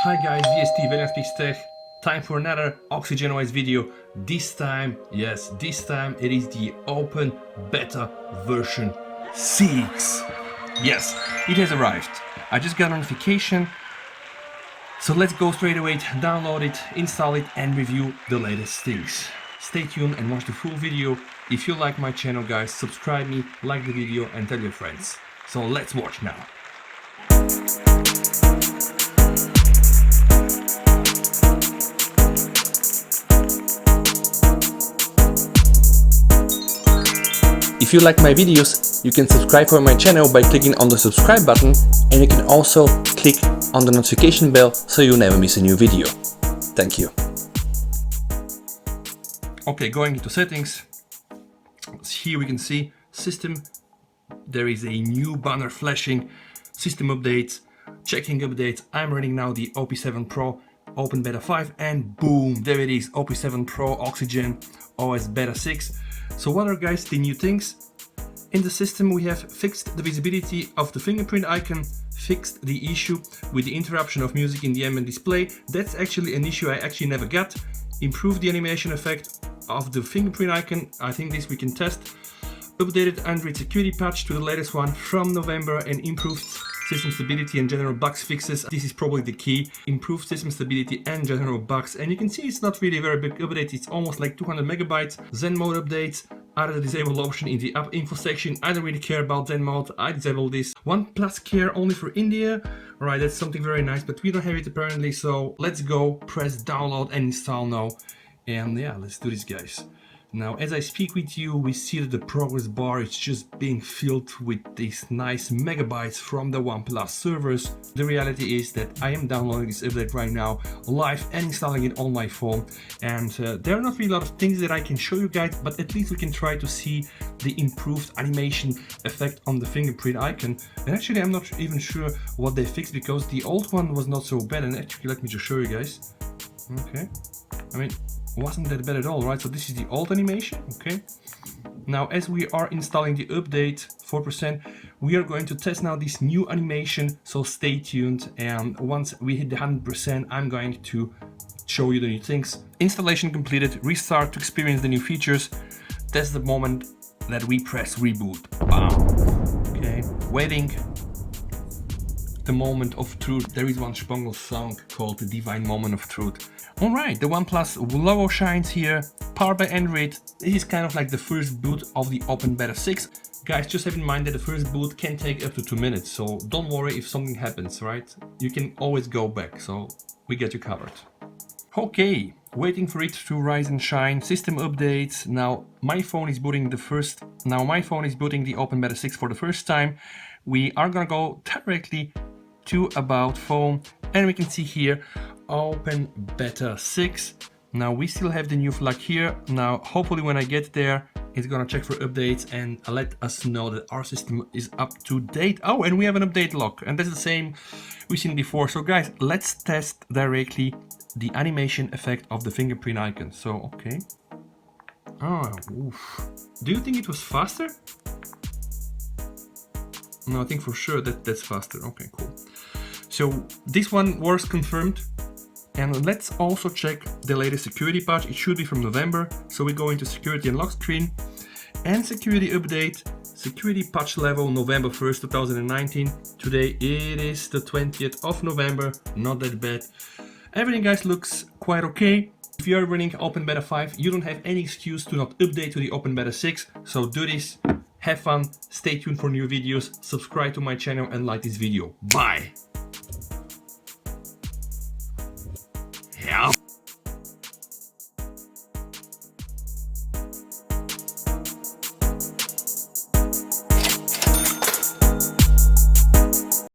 Hi guys, VST Velian Speaks Tech. Time for another OxygenOS video. This time it is the OpenBeta version 6. Yes, it has arrived. I just got a notification. So let's go straight away, download it, install it and review the latest things. Stay tuned and watch the full video. If you like my channel guys, subscribe me, like the video and tell your friends. So let's watch now. If you like my videos, you can subscribe for my channel by clicking on the subscribe button, and you can also click on the notification bell so you never miss a new video. Thank you. Okay, going into settings. Here we can see system. There is a new banner flashing, system updates, checking updates. I'm running now the OP7 Pro, OpenBeta 5, and boom, there it is, OP7 Pro OxygenOS Beta 6. So what are guys the new things? In the system we have fixed the visibility of the fingerprint icon, fixed the issue with the interruption of music in the ambient display. That's actually an issue I actually never got. Improved the animation effect of the fingerprint icon. I think this we can test. Updated Android security patch to the latest one from November and improved system stability and general bugs fixes. This is probably the key. Improved system stability and general bugs. And you can see it's not really a very big update. It's almost like 200 megabytes. Zen Mode updates. Added a disable option in the app info section. I don't really care about Zen Mode. I disabled this. OnePlus Care only for India. Alright, that's something very nice, but we don't have it apparently. So let's go, press download and install now. And yeah, let's do this guys. Now, as I speak with you, we see that the progress bar is just being filled with these nice megabytes from the OnePlus servers. The reality is that I am downloading this update right now live and installing it on my phone. And there are not really a lot of things that I can show you guys, but at least we can try to see the improved animation effect on the fingerprint icon. And actually, I'm not even sure what they fixed because the old one was not so bad. And actually, let me just show you guys. Okay, I mean, wasn't that bad at all, right? So this is the old animation, okay? Now, as we are installing the update 4%, we are going to test now this new animation, so stay tuned. And once we hit the 100%, I'm going to show you the new things. Installation completed, restart to experience the new features. That's the moment that we press reboot. Bam. Okay, waiting. The moment of truth. There is one Spangle song called The Divine Moment of Truth. Alright, the OnePlus logo shines here, powered by Android. This is kind of like the first boot of the OpenBeta 6. Guys, just have in mind that the first boot can take up to 2 minutes, so don't worry if something happens, right? You can always go back, so we get you covered. Okay, waiting for it to rise and shine. System updates. Now my phone is booting the OpenBeta 6 for the first time. We are gonna go directly to About Phone, and we can see here OpenBeta 6. Now we still have the new flag here. Now hopefully when I get there, it's gonna check for updates and let us know that our system is up to date. Oh, and we have an update log, and that's the same we've seen before. So guys, let's test directly the animation effect of the fingerprint icon. So okay. Oh, oof. Do you think it was faster? No, I think for sure that's faster. Okay, cool. So this one was confirmed. And let's also check the latest security patch. It should be from November. So we go into security and lock screen and security update, security patch level November 1st, 2019. Today it is the 20th of November. Not that bad. Everything guys looks quite okay. If you are running OpenBeta 5, you don't have any excuse to not update to the OpenBeta 6. So do this, have fun, stay tuned for new videos, subscribe to my channel and like this video. Bye!